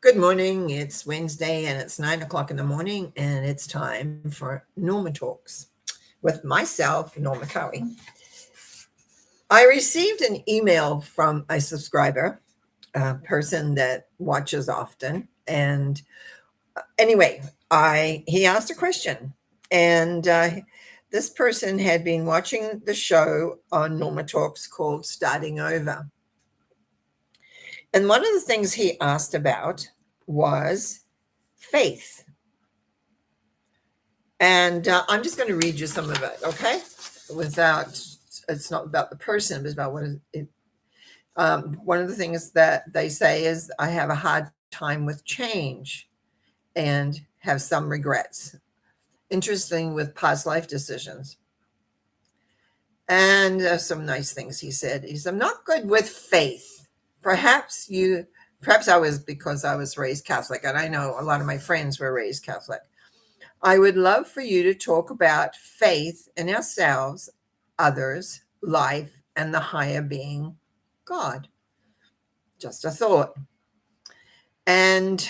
Good morning. It's Wednesday and it's 9 o'clock in the morning, and it's time for Norma Talks with myself, Norma Cowie. I received an email from a subscriber, a person that watches often. And anyway, he asked a question, and this person had been watching the show on Norma Talks called Starting Over. And one of the things he asked about was faith. And I'm just going to read you some of it, okay? Without, it's not about the person, but it's about what is it. One of the things that they say is, I have a hard time with change and have some regrets. Interesting with past life decisions. And some nice things he said. He said, I'm not good with faith. Perhaps I was because I was raised Catholic, and I know a lot of my friends were raised Catholic. I would love for you to talk about faith in ourselves, others, life, and the higher being, God. Just a thought. And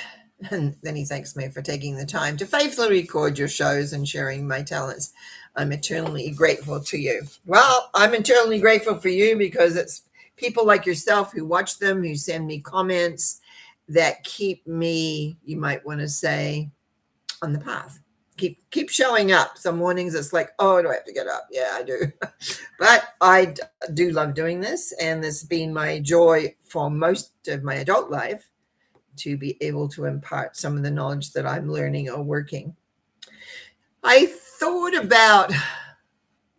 then he thanks me for taking the time to faithfully record your shows and sharing my talents. I'm eternally grateful to you. Well, I'm eternally grateful for you because it's people like yourself who watch them, who send me comments that keep me, you might want to say, on the path. Keep showing up. Some mornings it's like, oh, do I have to get up? Yeah, I do. But I do love doing this, and this has been my joy for most of my adult life, to be able to impart some of the knowledge that I'm learning or working. I thought about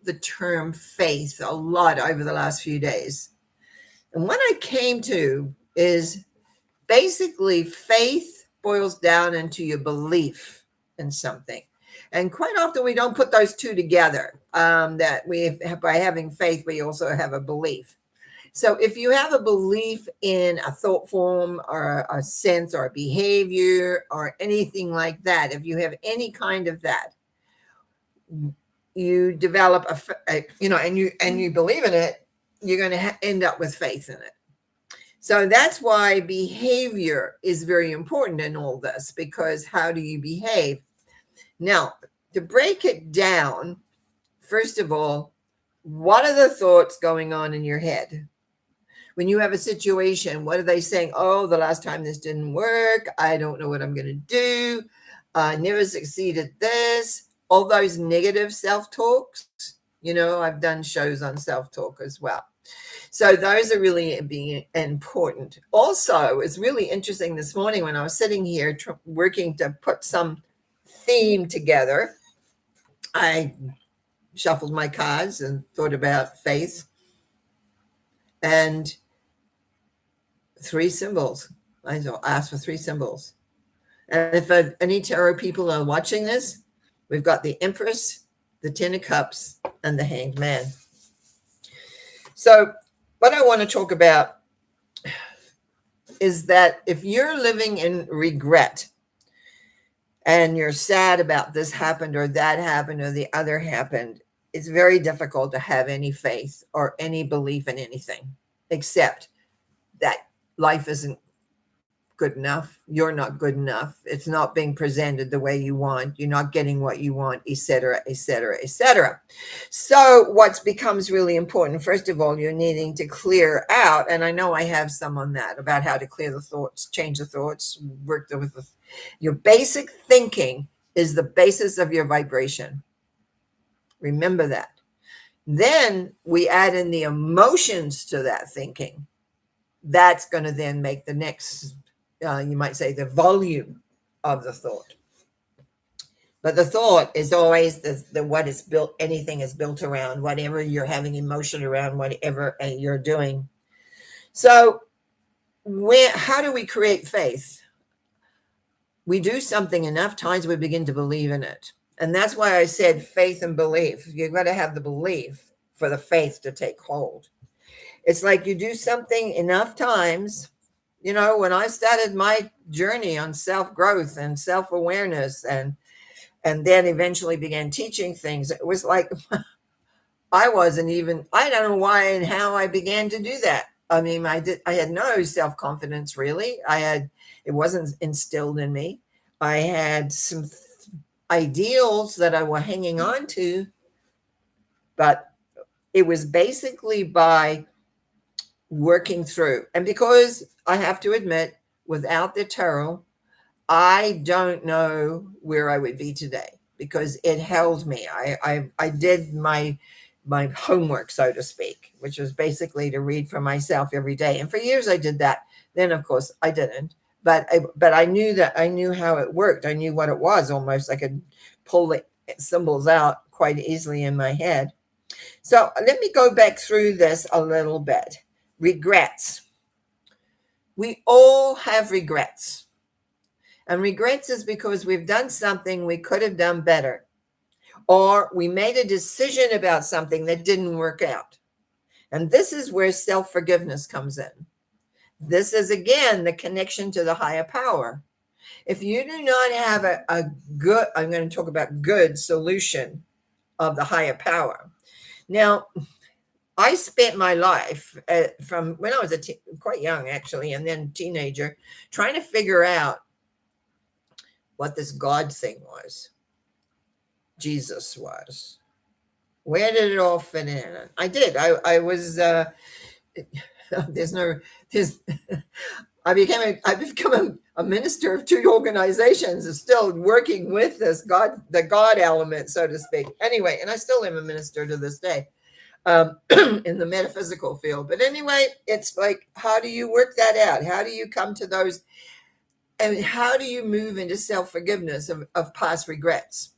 the term faith a lot over the last few days. And what I came to is basically faith boils down into your belief in something. And quite often we don't put those two together, that by having faith, we also have a belief. So if you have a belief in a thought form or a sense or a behavior or anything like that, if you have any kind of that, you develop and you believe in it, you're going to end up with faith in it. So that's why behavior is very important in all this, because how do you behave? Now, to break it down, first of all, what are the thoughts going on in your head? When you have a situation, what are they saying? Oh, the last time this didn't work. I don't know what I'm going to do. I never succeeded this. All those negative self-talks. I've done shows on self-talk as well. So those are really being important. Also, it's really interesting this morning when I was sitting here working to put some theme together. I shuffled my cards and thought about faith and 3 symbols. I asked for 3 symbols. And if any tarot people are watching this, we've got the Empress, the Ten of Cups, and the Hanged Man. So what I want to talk about is that if you're living in regret and you're sad about this happened or that happened or the other happened, it's very difficult to have any faith or any belief in anything, except that life isn't good enough. You're not good enough. It's not being presented the way you want. You're not getting what you want, etc., etc., etc. So what becomes really important, first of all, you're needing to clear out, and I know I have some on that, about how to clear the thoughts, change the thoughts, work with your basic thinking is the basis of your vibration. Remember that. Then we add in the emotions to that thinking. That's going to then make the next, you might say, the volume of the thought. But the thought is always the what is built, anything is built around, whatever you're having emotion around, whatever you're doing. So how do we create faith? We do something enough times, we begin to believe in it. And that's why I said faith and belief. You've got to have the belief for the faith to take hold. It's like you do something enough times. When I started my journey on self-growth and self-awareness and then eventually began teaching things, it was like I don't know why and how I began to do that. I mean, I had no self-confidence really. It wasn't instilled in me. I had some ideals that I were hanging on to, but it was basically by working through. And because I have to admit, without the tarot, I don't know where I would be today because it held me. I did my homework, so to speak, which was basically to read for myself every day. And for years I did that. Then of course I didn't. But I knew that I knew how it worked. I knew what it was almost. I could pull the symbols out quite easily in my head. So let me go back through this a little bit. Regrets. We all have regrets. And regrets is because we've done something we could have done better, or we made a decision about something that didn't work out. And this is where self-forgiveness comes in. This is, again, the connection to the higher power. If you do not have a good, I'm going to talk about good solution of the higher power. Now, I spent my life from when I was quite young, actually, and then teenager, trying to figure out what this God thing was, Jesus was. Where did it all fit in? I did. I was. There's no. There's. I've become a minister of two organizations, and still working with this God, the God element, so to speak. Anyway, and I still am a minister to this day, in the metaphysical field. But anyway, it's like, how do you work that out? How do you come to those? And how do you move into self-forgiveness of past regrets?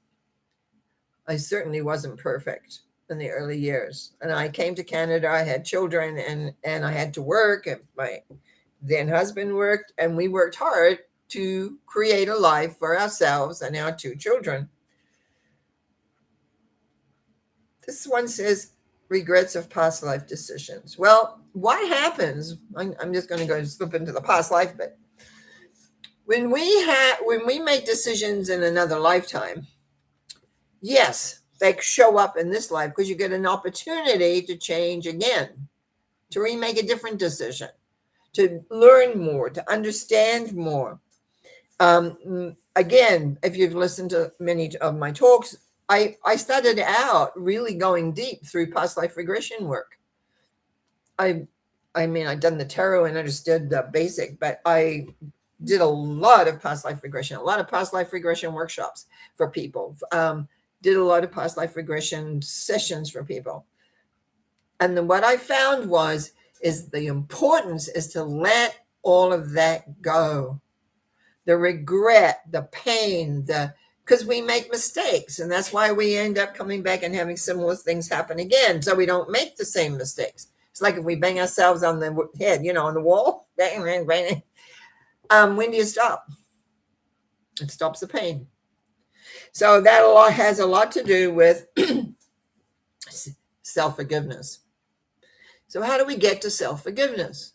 I certainly wasn't perfect in the early years. And I came to Canada, I had children, and I had to work, and my then husband worked, and we worked hard to create a life for ourselves and our two children. This one says, regrets of past life decisions. Well, what happens, I'm just going to go slip into the past life bit. When we make decisions in another lifetime, yes, they show up in this life because you get an opportunity to change again, to remake a different decision, to learn more, to understand more. Again, if you've listened to many of my talks, I started out really going deep through past life regression work. I mean, I'd done the tarot and understood the basic, but I did a lot of past life regression, a lot of past life regression workshops for people, did a lot of past life regression sessions for people. And then what I found is the importance is to let all of that go. The regret, the pain, because we make mistakes, and that's why we end up coming back and having similar things happen again, so we don't make the same mistakes. It's like if we bang ourselves on the head, on the wall, bang, bang, bang. When do you stop? It stops the pain. So that has a lot to do with self-forgiveness. So how do we get to self-forgiveness?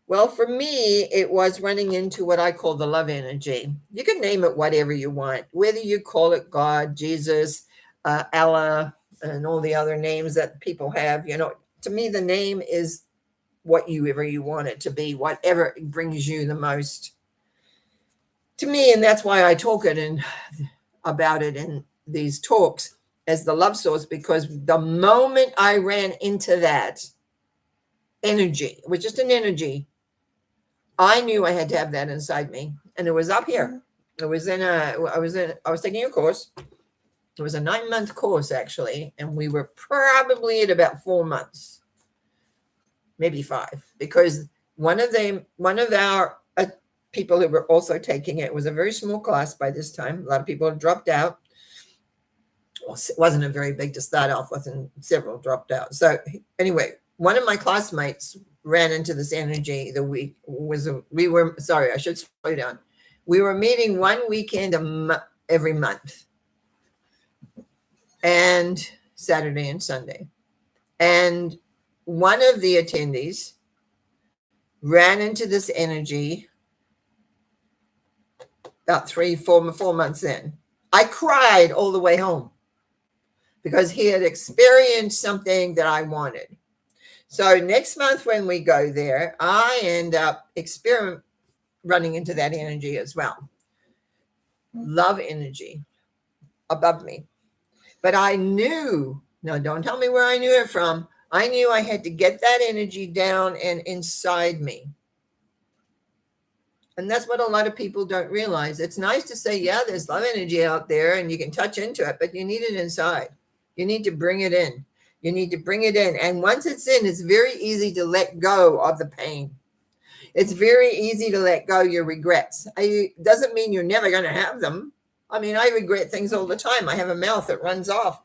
Well, for me, it was running into what I call the love energy. You can name it whatever you want, whether you call it God, Jesus, Allah, and all the other names that people have. To me, the name is whatever you want it to be, whatever brings you the most to me. And that's why I talk about it in these talks as the love source, because the moment I ran into that energy, it was just an energy, I knew I had to have that inside me. And it was up here. I was taking a course. It was a 9-month course, actually. And we were probably at about 4 months, maybe 5, because one of our people who were also taking it was a very small class by this time. A lot of people had dropped out. Well, it wasn't a very big to start off with, and several dropped out. So anyway, one of my classmates ran into this energy I should slow down. We were meeting one weekend every month, and Saturday and Sunday. And one of the attendees ran into this energy about 4 months in. I cried all the way home because he had experienced something that I wanted. So next month when we go there, I end up running into that energy as well. Love energy above me. But I knew, no, don't tell me where I knew it from. I knew I had to get that energy down and inside me. And that's what a lot of people don't realize. It's nice to say, yeah, there's love energy out there and you can touch into it, but you need it inside. You need to bring it in. You need to bring it in. And once it's in, it's very easy to let go of the pain. It's very easy to let go your regrets. It doesn't mean you're never going to have them. I mean, I regret things all the time. I have a mouth that runs off.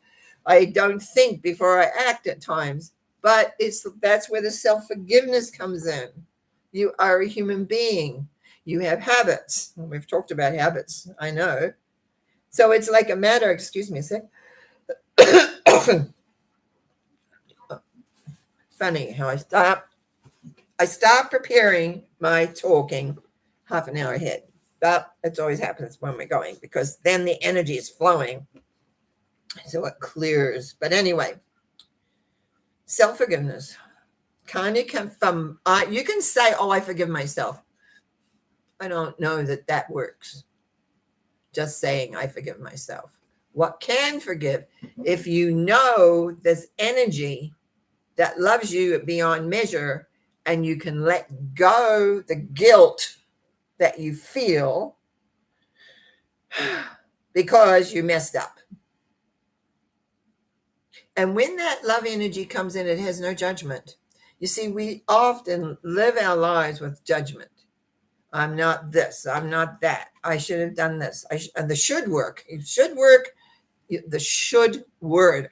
I don't think before I act at times. But that's where the self-forgiveness comes in. You are a human being. You have habits. We've talked about habits, I know. So it's like a matter, excuse me a sec. Funny how I start preparing my talking half an hour ahead. But it always happens when we're going, because then the energy is flowing. So it clears. But anyway, self-forgiveness kind of comes from, you can say, oh, I forgive myself. I don't know that works. Just saying I forgive myself. What can forgive? If you know this energy that loves you beyond measure, and you can let go the guilt that you feel because you messed up. And when that love energy comes in, it has no judgment. You see, we often live our lives with judgment. I'm not this, I'm not that. I should have done this. And the should work. It should work. The should word,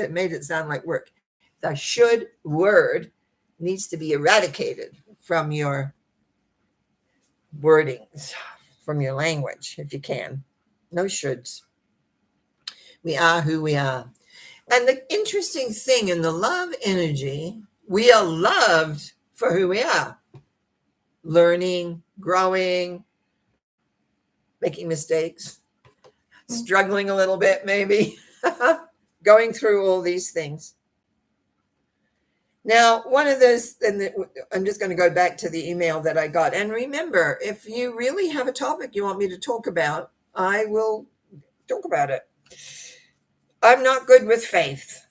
made it sound like work. The should word needs to be eradicated from your wordings, from your language, if you can. No shoulds. We are who we are. And the interesting thing in the love energy, we are loved for who we are. Learning, growing, making mistakes, struggling a little bit maybe, going through all these things. Now, one of those, and I'm just going to go back to the email that I got. And remember, if you really have a topic you want me to talk about, I will talk about it. I'm not good with faith.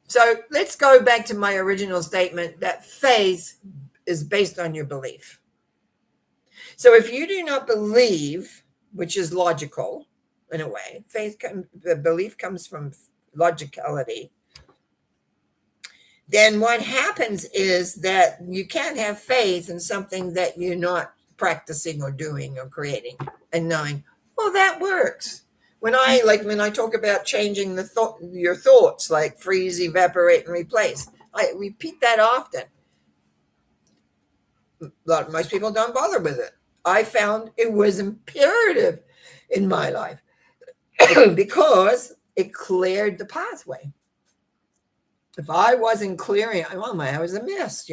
So let's go back to my original statement that faith is based on your belief. So if you do not believe, which is logical in a way, the belief comes from logicality, then what happens is that you can't have faith in something that you're not practicing or doing or creating and knowing, well, that works. When I talk about changing your thoughts, like freeze, evaporate, and replace, I repeat that often. Most people don't bother with it. I found it was imperative in my life because it cleared the pathway. If I wasn't clearing, I was a mess,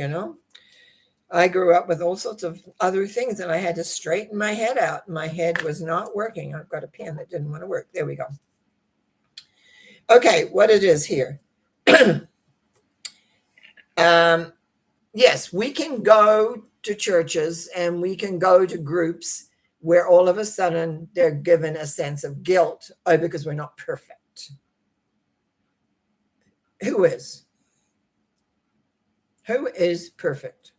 I grew up with all sorts of other things, and I had to straighten my head out. My head was not working. I've got a pen that didn't want to work. There we go. Okay, what it is here. Yes, we can go to churches and we can go to groups where all of a sudden they're given a sense of guilt because we're not perfect. Who is? Who is perfect?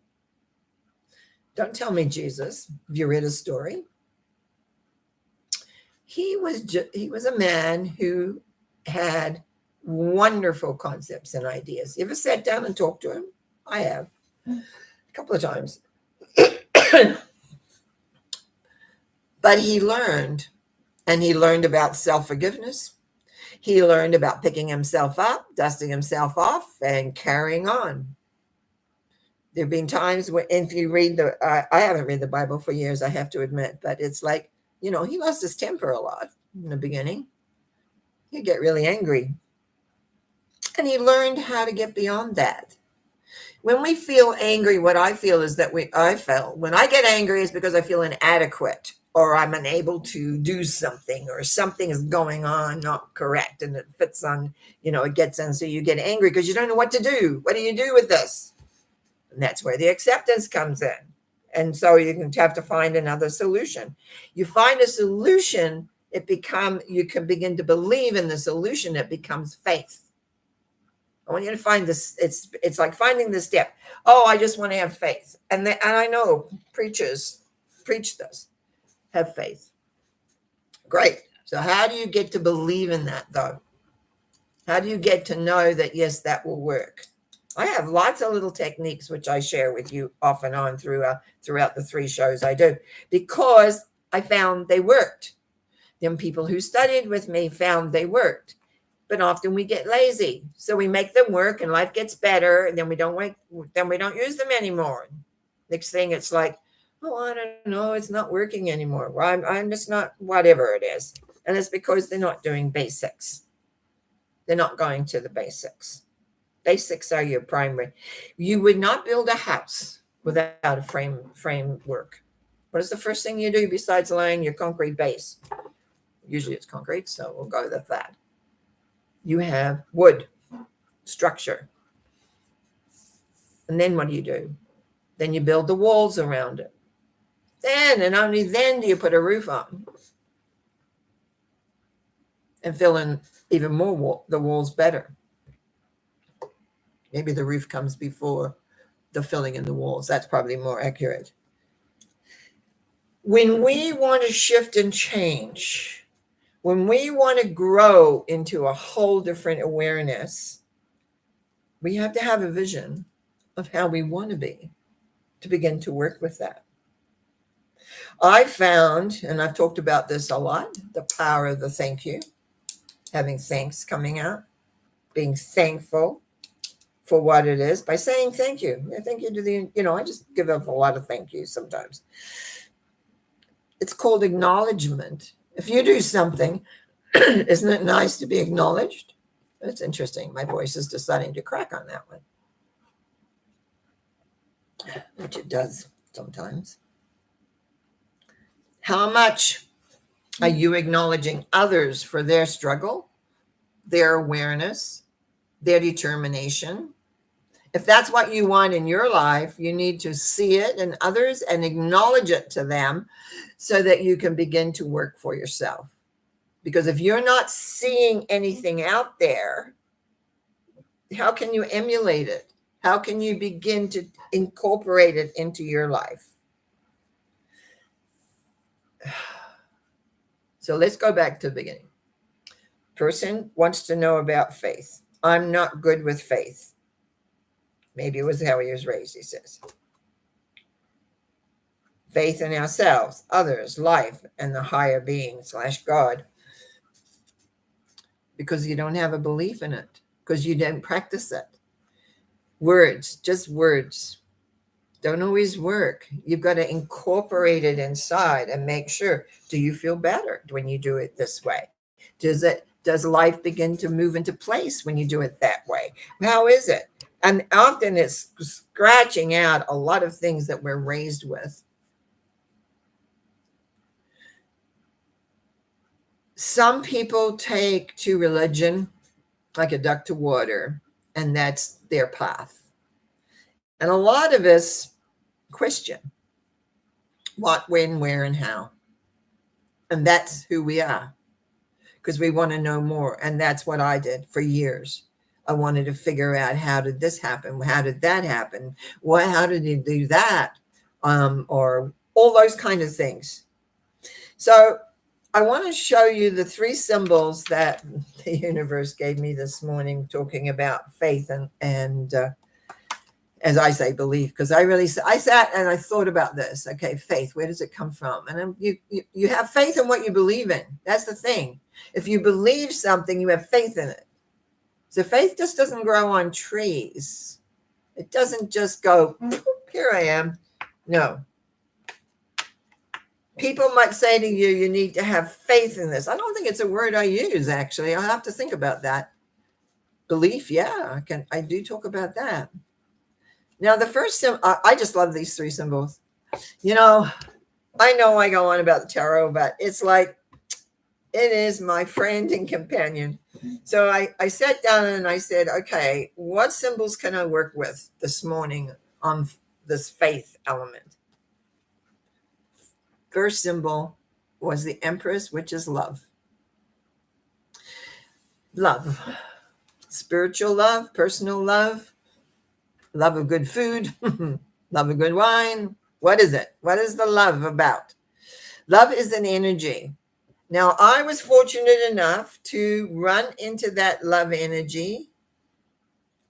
Don't tell me Jesus. Have you read his story? He was a man who had wonderful concepts and ideas. You ever sat down and talked to him? I have a couple of times. But he learned about self-forgiveness. He learned about picking himself up, dusting himself off, and carrying on. There have been times when, if you read I haven't read the Bible for years, I have to admit, but it's like, he lost his temper a lot in the beginning. He'd get really angry. And he learned how to get beyond that. When we feel angry, what I feel is that when I get angry is because I feel inadequate or I'm unable to do something, or something is going on not correct, and it fits on, it gets in. So you get angry because you don't know what to do. What do you do with this? And that's where the acceptance comes in. And so you can have to find another solution. You find a solution, you can begin to believe in the solution. It becomes faith. I want you to find this. It's like finding the step. Oh, I just want to have faith. And I know preachers preach this. Have faith. Great. So how do you get to believe in that, though? How do you get to know that, yes, that will work? I have lots of little techniques which I share with you off and on throughout the 3 shows I do, because I found they worked. Them people who studied with me found they worked. But often we get lazy, so we make them work, and life gets better, and then we don't use them anymore. Next thing, it's like, oh, I don't know, it's not working anymore. Well, I'm just not, whatever it is, and it's because they're not doing basics. They're not going to the basics. Basics are your primary. You would not build a house without a framework. What is the first thing you do besides laying your concrete base? Usually it's concrete, so we'll go with that. You have wood, structure. And then what do? Then you build the walls around it. Then, and only then, do you put a roof on and fill in even more the walls better. Maybe the roof comes before the filling in the walls. That's probably more accurate. When we want to shift and change, when we want to grow into a whole different awareness, we have to have a vision of how we want to be to begin to work with that. I found, and I've talked about this a lot, the power of the thank you, having thanks coming out, being thankful for what it is by saying thank you. Thank you to I just give up a lot of thank yous sometimes. It's called acknowledgement. If you do something, isn't it nice to be acknowledged? That's interesting. My voice is deciding to crack on that one, which it does sometimes. How much are you acknowledging others for their struggle, their awareness, their determination? If that's what you want in your life, you need to see it in others and acknowledge it to them so that you can begin to work for yourself. Because if you're not seeing anything out there, how can you emulate it? How can you begin to incorporate it into your life? So let's go back to the beginning. Person wants to know about faith. I'm not good with faith. Maybe it was how he was raised, he says. Faith in ourselves, others, life, and the higher being / God. Because you don't have a belief in it. Because you didn't practice it. Words, just words, don't always work. You've got to incorporate it inside and make sure. Do you feel better when you do it this way? Does life begin to move into place when you do it that way? How is it? And often it's scratching out a lot of things that we're raised with. Some people take to religion like a duck to water, and that's their path. And a lot of us question what, when, where, and how. And that's who we are, because we want to know more. And that's what I did for years. I wanted to figure out, how did this happen? How did that happen? How did he do that? Or all those kind of things. So I want to show you the 3 symbols that the universe gave me this morning, talking about faith and as I say, belief, because I sat and I thought about this. Okay, faith, where does it come from? And you have faith in what you believe in. That's the thing. If you believe something, you have faith in it. So faith just doesn't grow on trees. It doesn't just go, here I am. No. People might say to you, you need to have faith in this. I don't think it's a word I use, actually. I'll have to think about that. Belief, yeah, I do talk about that. Now, the first symbol, I just love these 3 symbols. I know I go on about the tarot, but it's like it is my friend and companion. So I sat down and I said, okay, what symbols can I work with this morning on this faith element? First symbol was the Empress, which is love. Love. Spiritual love, personal love, love of good food, love of good wine. What is it? What is the love about? Love is an energy. Now, I was fortunate enough to run into that love energy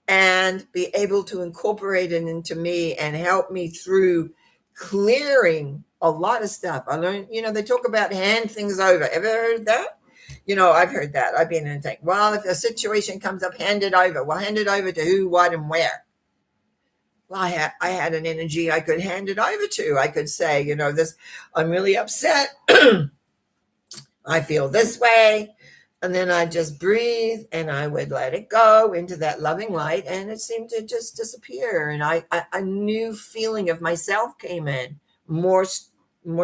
and be able to incorporate it into me and help me through clearing a lot of stuff. I learned, they talk about hand things over. Ever heard that? I've heard that. I've been in and think, well, if a situation comes up, hand it over. Well, hand it over to who, what, and where? Well, I had an energy I could hand it over to. I could say, this, I'm really upset. I feel this way. And then I just breathe and I would let it go into that loving light, and it seemed to just disappear. And a new feeling of myself came in, more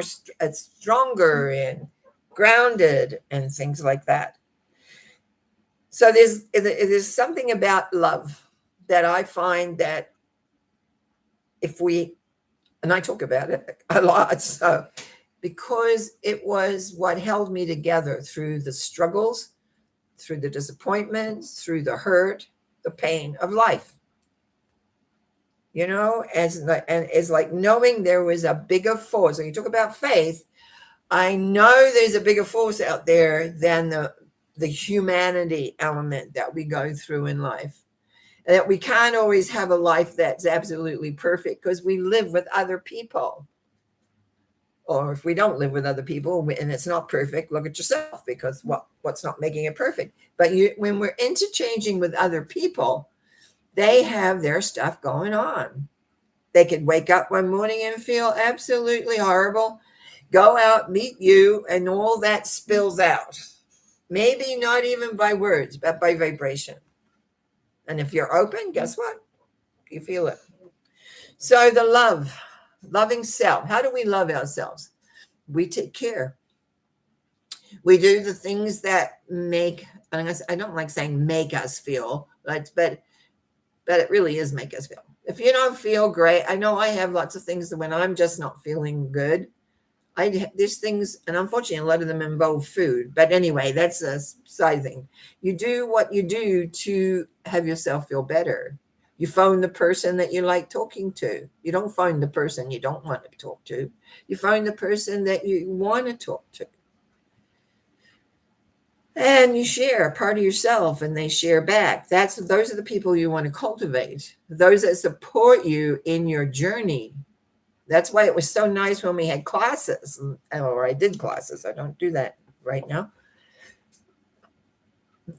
stronger and grounded and things like that. So there's something about love that I find that and I talk about it a lot, so because it was what held me together through the struggles, through the disappointments, through the hurt, the pain of life. And it's like knowing there was a bigger force. When you talk about faith, I know there's a bigger force out there than the humanity element that we go through in life. And that we can't always have a life that's absolutely perfect because we live with other people. Or if we don't live with other people and it's not perfect, look at yourself, because what's not making it perfect? But when we're interchanging with other people, they have their stuff going on. They could wake up one morning and feel absolutely horrible, go out, meet you, and all that spills out. Maybe not even by words, but by vibration. And if you're open, guess what? You feel it. So the loving self. How do we love ourselves? We take care. We do the things that I don't like saying make us feel, but it really is make us feel. If you don't feel great, I know I have lots of things that when I'm just not feeling good, there's things, and unfortunately, a lot of them involve food. But anyway, that's a side thing. You do what you do to have yourself feel better. You phone the person that you like talking to. You don't phone the person you don't want to talk to. You phone the person that you want to talk to. And you share a part of yourself and they share back. Those are the people you want to cultivate. Those that support you in your journey. That's why it was so nice when we had classes, or I did classes. I don't do that right now.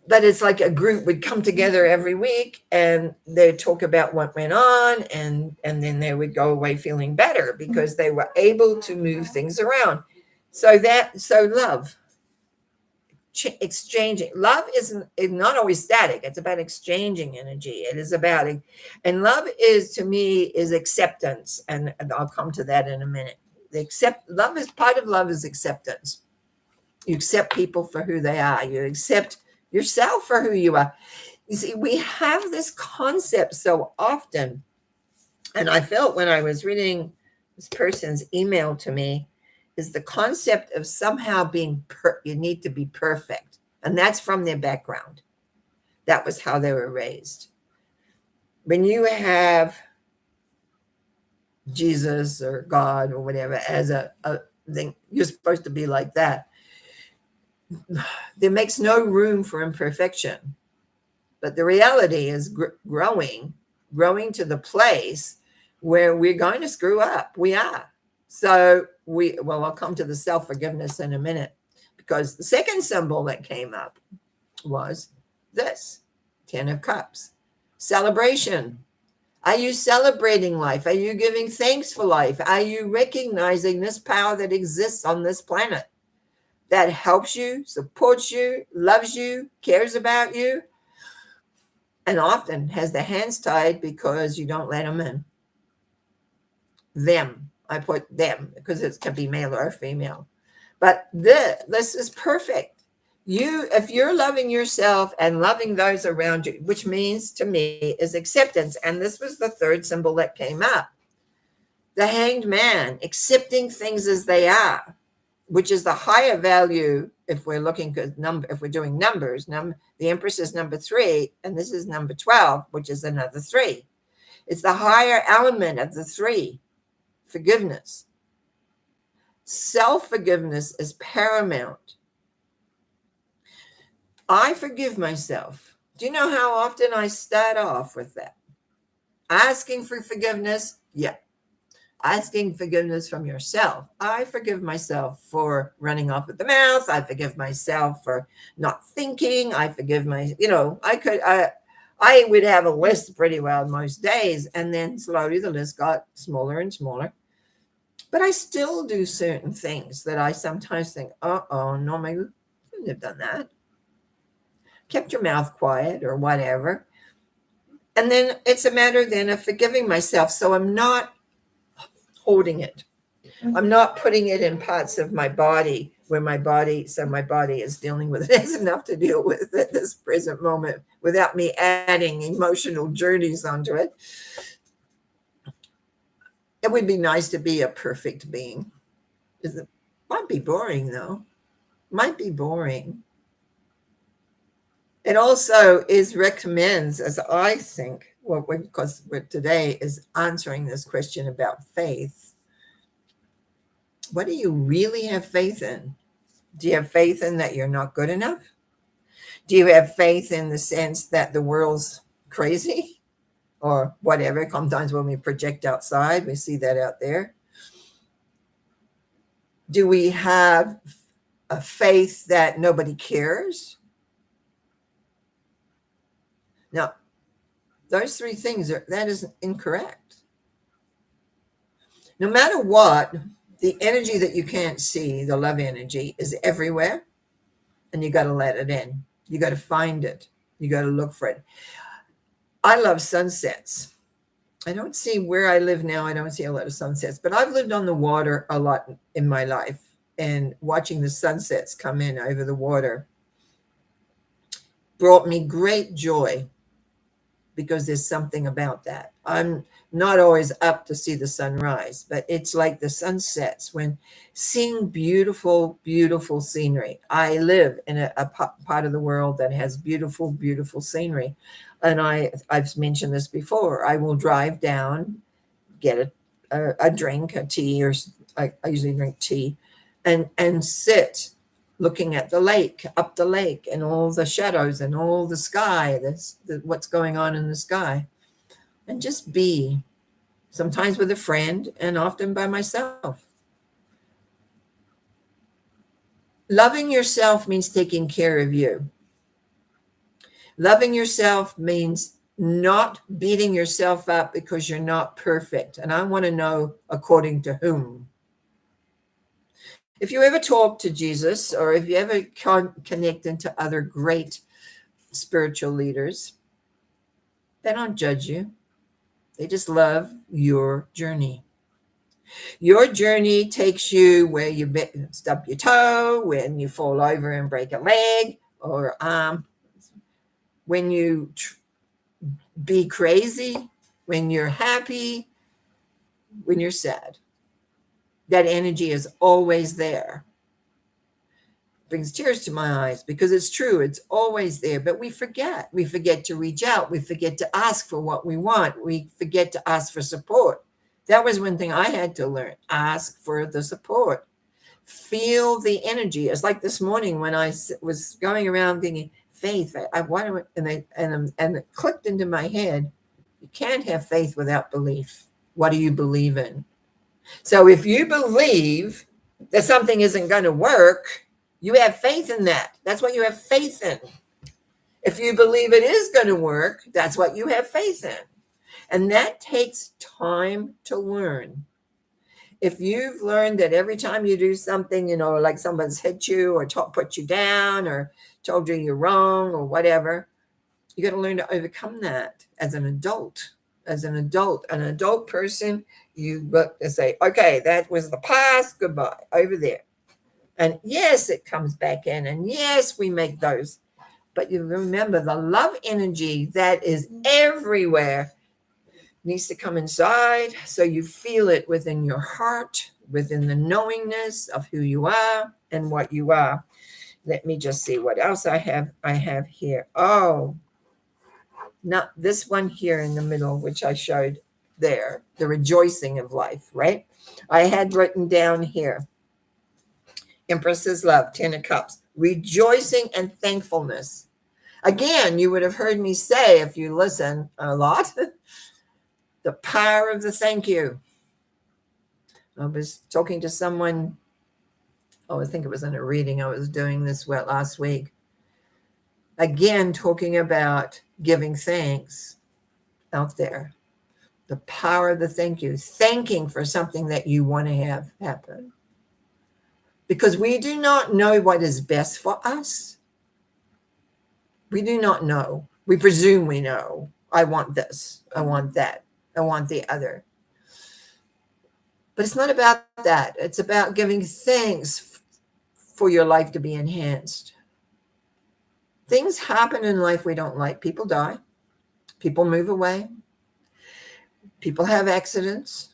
But it's like a group would come together every week and they'd talk about what went on, and then they would go away feeling better because they were able to move things around. So love, exchanging. Love is not always static. It's about exchanging energy. It is about it. And love is, to me, is acceptance. And I'll come to that in a minute. Part of love is acceptance. You accept people for who they are. You accept yourself for who you are. You see, we have this concept so often. And I felt when I was reading this person's email to me, is the concept of somehow being you need to be perfect. And that's from their background. That was how they were raised. When you have Jesus or God or whatever as a thing, you're supposed to be like that. There makes no room for imperfection. But the reality is growing to the place where we're going to screw up. We are. So I'll come to the self-forgiveness in a minute, because the second symbol that came up was this 10 of Cups. Celebration. Are you celebrating life? Are you giving thanks for life? Are you recognizing this power that exists on this planet that helps you, supports you, loves you, cares about you, and often has their hands tied because you don't let them in? Them. I put them because it can be male or female. But this is perfect. If you're loving yourself and loving those around you, which means to me is acceptance. And this was the third symbol that came up. The Hanged Man, accepting things as they are, which is the higher value if we're looking at if we're doing numbers. The Empress is number 3, and this is number 12, which is another 3. It's the higher element of the 3, forgiveness. Self-forgiveness is paramount. I forgive myself. Do you know how often I start off with that? Asking for forgiveness? Yeah. Asking forgiveness from yourself. I forgive myself for running off at the mouth. I forgive myself for not thinking. I forgive I would have a list pretty well most days, and then slowly the list got smaller and smaller. But I still do certain things that I sometimes think, Norma, you couldn't have done that. Kept your mouth quiet or whatever. And then it's a matter then of forgiving myself. So I'm not holding it. I'm not putting it in parts of my body where my body is dealing with it. It has enough to deal with at this present moment without me adding emotional journeys onto it. It would be nice to be a perfect being. It might be boring, though. Might be boring. It also recommends, as I think, because today is answering this question about faith. What do you really have faith in? Do you have faith in that you're not good enough? Do you have faith in the sense that the world's crazy or whatever? Sometimes when we project outside, we see that out there. Do we have a faith that nobody cares? Now, those 3 things that is incorrect. No matter what, the energy that you can't see, the love energy, is everywhere, and you got to let it in. You got to find it. You got to look for it. I love sunsets. I don't see where I live now. I don't see a lot of sunsets, but I've lived on the water a lot in my life, and watching the sunsets come in over the water brought me great joy because there's something about that. I'm not always up to see the sunrise, but it's like the sunsets when seeing beautiful, beautiful scenery. I live in a part of the world that has beautiful, beautiful scenery. And I've mentioned this before. I will drive down, get a drink, a tea, or I usually drink tea, and sit looking at the lake, up the lake, and all the shadows and all the sky, what's going on in the sky, and just be, sometimes with a friend and often by myself. Loving yourself means taking care of you. Loving yourself means not beating yourself up because you're not perfect. And I want to know according to whom. If you ever talk to Jesus, or if you ever connect into other great spiritual leaders, they don't judge you. They just love your journey. Your journey takes you where you stub your toe, when you fall over and break a leg or arm, when you be crazy, when you're happy, when you're sad. That energy is always there. It brings tears to my eyes because it's true. It's always there, but we forget. We forget to reach out. We forget to ask for what we want. We forget to ask for support. That was one thing I had to learn. Ask for the support. Feel the energy. It's like this morning when I was going around thinking, faith, and it clicked into my head. You can't have faith without belief. What do you believe in? So if you believe that something isn't going to work, you have faith in that. That's what you have faith in. If you believe it is going to work, that's what you have faith in. And that takes time to learn. If you've learned that every time you do something, like someone's hit you or put you down or told you you're wrong or whatever, you got to learn to overcome that as an adult. As an adult person You look to say, okay, that was the past, goodbye, over there. And yes, it comes back in. And yes, we make those. But you remember the love energy that is everywhere needs to come inside so you feel it within your heart, within the knowingness of who you are and what you are. Let me just see what else I have here. Oh, not this one here in the middle, which I showed there, the rejoicing of life, right? I had written down here, Empress's love, 10 of cups, rejoicing and thankfulness. Again, you would have heard me say, if you listen a lot, the power of the thank you. I was talking to someone, I think it was in a reading I was doing this last week. Again, talking about giving thanks out there. The power of the thank you. Thanking for something that you want to have happen. Because we do not know what is best for us. We do not know. We presume we know. I want this. I want that. I want the other. But it's not about that. It's about giving thanks for your life to be enhanced. Things happen in life we don't like. People die. People move away. People have accidents.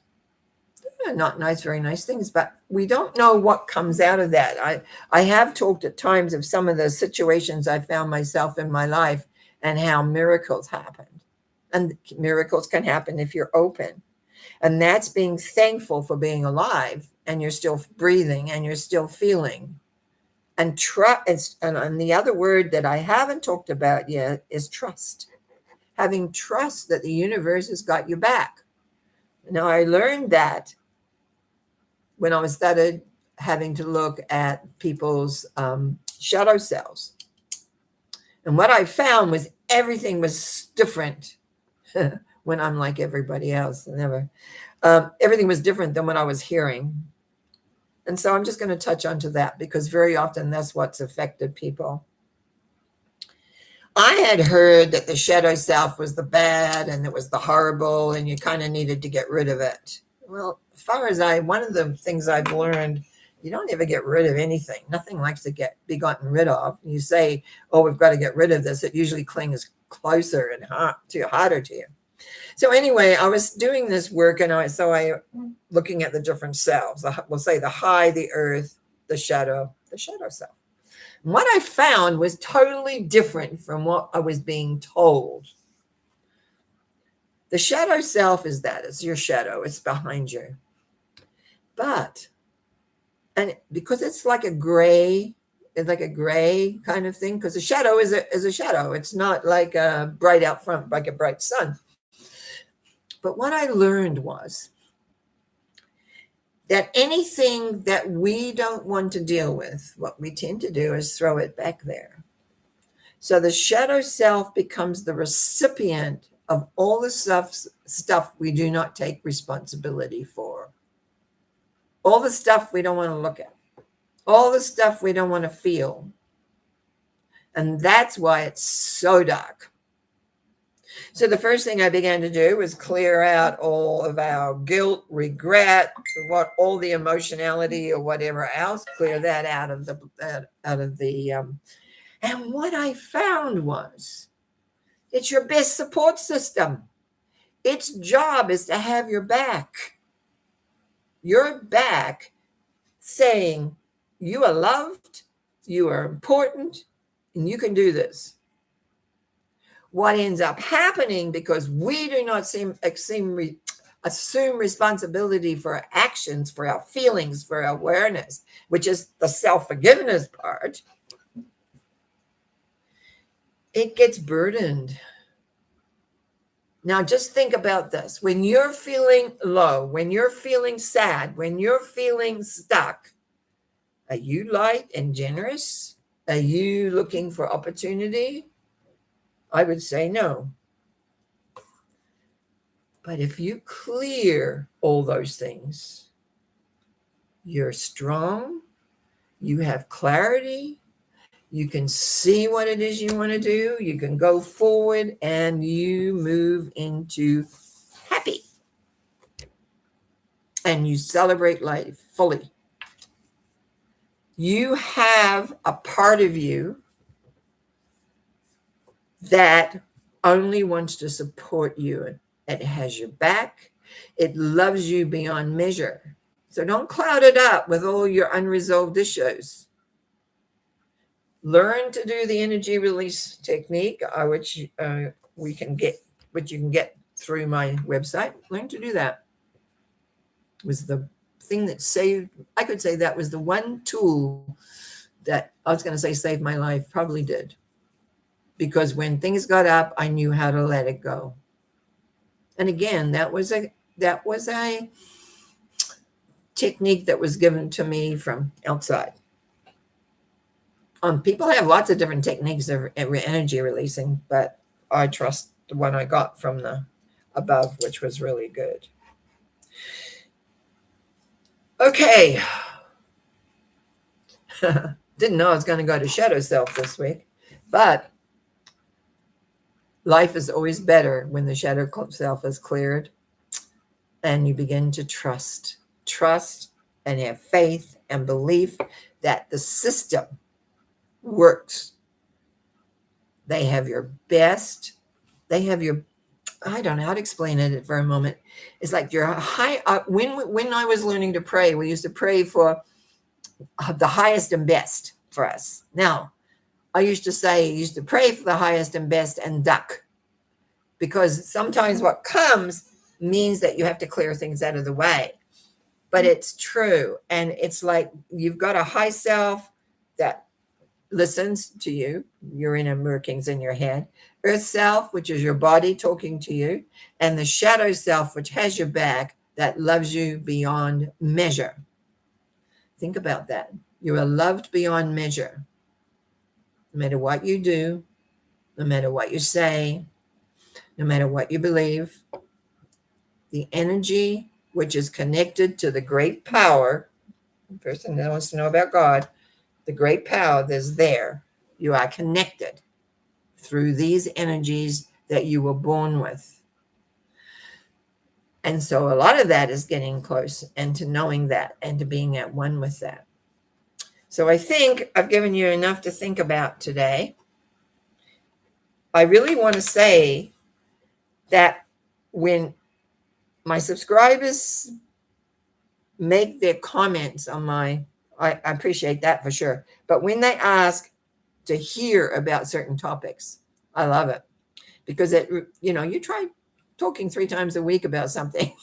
Not nice, very nice things, but we don't know what comes out of that. I have talked at times of some of the situations I found myself in my life and how miracles happened. And miracles can happen if you're open. And that's being thankful for being alive and you're still breathing and you're still feeling. And trust. And the other word that I haven't talked about yet is trust. Having trust that the universe has got you back. Now, I learned that when I started having to look at people's shadow cells. And what I found was everything was different when I'm like everybody else. Everything was different than what I was hearing. And so I'm just going to touch onto that because very often that's what's affected people. I had heard that the shadow self was the bad and it was the horrible and you kind of needed to get rid of it. Well, as far as one of the things I've learned, you don't ever get rid of anything. Nothing likes to be gotten rid of. You say, oh, we've got to get rid of this. It usually clings closer and harder to you. So anyway, I was doing this work and looking at the different selves. We'll say the high, the earth, the shadow self. And what I found was totally different from what I was being told. The shadow self is that. It's your shadow. It's behind you. And because it's like a gray kind of thing, because a shadow is a shadow. It's not like a bright out front, like a bright sun. But what I learned was that anything that we don't want to deal with, what we tend to do is throw it back there. So the shadow self becomes the recipient of all the stuff we do not take responsibility for. All the stuff we don't want to look at. All the stuff we don't want to feel. And that's why it's so dark. So the first thing I began to do was clear out all of our guilt, regret, all the emotionality or whatever else, clear that out of the. And what I found was, it's your best support system. Its job is to have your back. Your back saying, you are loved, you are important, and you can do this. What ends up happening, because we do not assume responsibility for our actions, for our feelings, for our awareness, which is the self-forgiveness part, it gets burdened. Now, just think about this. When you're feeling low, when you're feeling sad, when you're feeling stuck, are you light and generous? Are you looking for opportunity? I would say no. But if you clear all those things, you're strong, you have clarity, you can see what it is you want to do, you can go forward, and you move into happy. and you celebrate life fully. You have a part of you that only wants to support you. It has your back. It loves you beyond measure. So don't cloud it up with all your unresolved issues. Learn to do the energy release technique, which we can get, which you can get through my website. Learn to do that. It was the thing that saved. I could say that was the one tool that I was going to say saved my life. Probably did, because when things got up, I knew how to let it go. And again, that was a technique that was given to me from outside. People have lots of different techniques of energy releasing, but I trust the one I got from the above, which was really good. Okay. Didn't know I was going to go to shadow self this week, but life is always better when the shadow self is cleared and you begin to trust and have faith and belief that the system works. They have your best. They have your, I don't know how to explain it for a moment. It's like you're high up. When I was learning to pray, we used to pray for the highest and best for us. Now, I used to pray for the highest and best and duck, because sometimes what comes means that you have to clear things out of the way. But it's true. And it's like you've got a high self that listens to you, your inner workings in your head, earth self, which is your body talking to you, and the shadow self, which has your back, that loves you beyond measure. Think about that. You are loved beyond measure. No matter what you do, no matter what you say, no matter what you believe, the energy which is connected to the great power, the person that wants to know about God, the great power that's there, you are connected through these energies that you were born with. And so a lot of that is getting close and to knowing that and to being at one with that. So I think I've given you enough to think about today. I really want to say that when my subscribers make their comments on I appreciate that for sure. But when they ask to hear about certain topics, I love it, because you try talking 3 times a week about something.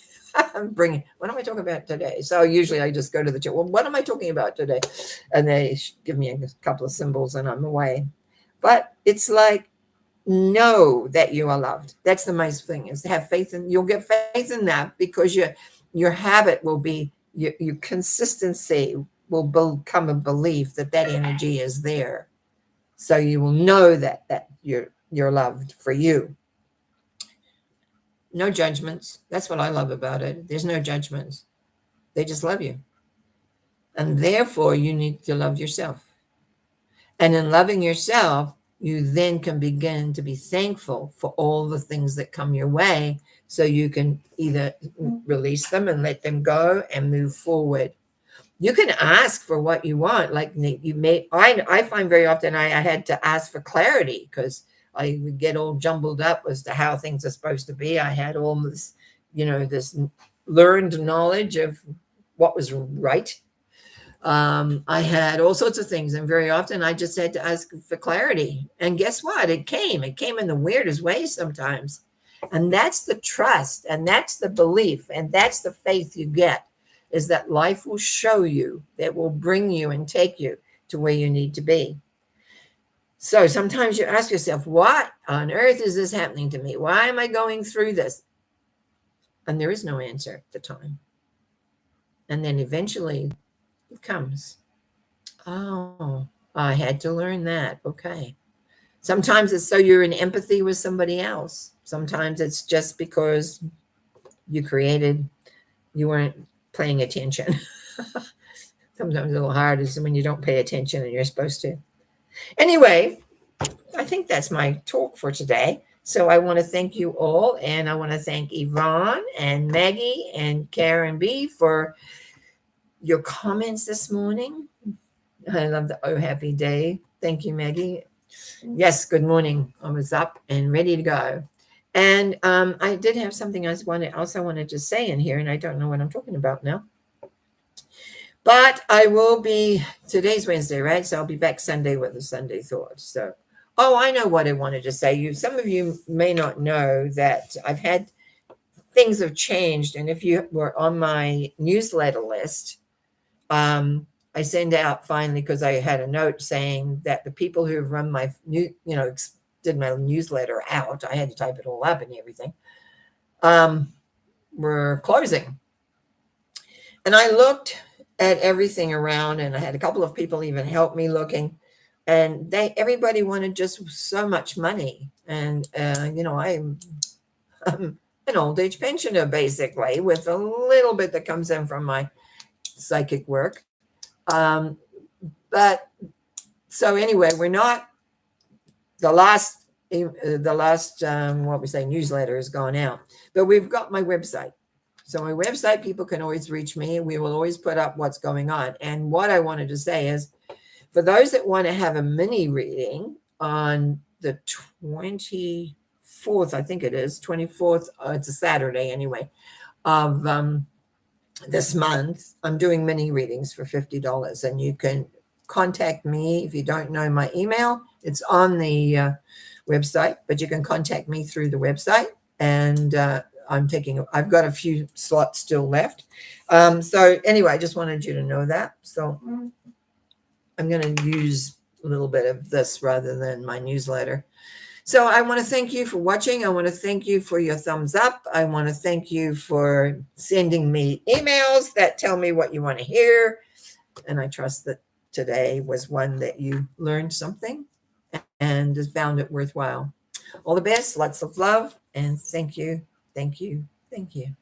What am I talking about today? So usually I just go to the chat. Well, what am I talking about today? And they give me a couple of symbols and I'm away. But it's like, know that you are loved. That's the most thing, is to have faith, and you'll get faith in that, because your habit will be, your consistency will become a belief that energy is there. So you will know that you're loved for you. No judgments. That's what I love about it. There's no judgments. They just love you. And therefore, you need to love yourself. And in loving yourself, you then can begin to be thankful for all the things that come your way, so you can either release them and let them go and move forward. You can ask for what you want. Like I find very often I had to ask for clarity, because I would get all jumbled up as to how things are supposed to be. I had all this, this learned knowledge of what was right. I had all sorts of things, and very often I just had to ask for clarity. And guess what? It came in the weirdest ways sometimes. And that's the trust, and that's the belief, and that's the faith you get, is that life will show you, that will bring you and take you to where you need to be. So sometimes you ask yourself, what on earth is this happening to me? Why am I going through this? And there is no answer at the time. And then eventually it comes. Oh, I had to learn that. Okay. Sometimes it's so you're in empathy with somebody else. Sometimes it's just because you weren't paying attention. Sometimes a little hard is when you don't pay attention and you're supposed to. Anyway, I think that's my talk for today. So I want to thank you all, and I want to thank Yvonne and Maggie and Karen B for your comments this morning. I love the Oh Happy Day. Thank you, Maggie. Yes, good morning. I was up and ready to go. And I did have something else I wanted to say in here, and I don't know what I'm talking about now. But I will be, today's Wednesday, right? So I'll be back Sunday with a Sunday thought. So, oh, I know what I wanted to say. Some of you may not know that things have changed. And if you were on my newsletter list, I send out finally, because I had a note saying that the people who run my did my newsletter out, I had to type it all up and everything, were closing. And I looked at everything around, and I had a couple of people even help me looking, and everybody wanted just so much money. And I'm an old age pensioner, basically, with a little bit that comes in from my psychic work. But so anyway, we're not the last what we say newsletter has gone out, but we've got my website. So my website, people can always reach me. We will always put up what's going on. And what I wanted to say is, for those that want to have a mini reading on the 24th, I think it is 24th. It's a Saturday anyway, of this month, I'm doing mini readings for $50, and you can contact me. If you don't know my email, it's on the website, but you can contact me through the website. And I've got a few slots still left. So anyway, I just wanted you to know that. So I'm going to use a little bit of this rather than my newsletter. So I want to thank you for watching. I want to thank you for your thumbs up. I want to thank you for sending me emails that tell me what you want to hear. And I trust that today was one that you learned something and found it worthwhile. All the best, lots of love, and thank you, thank you, thank you.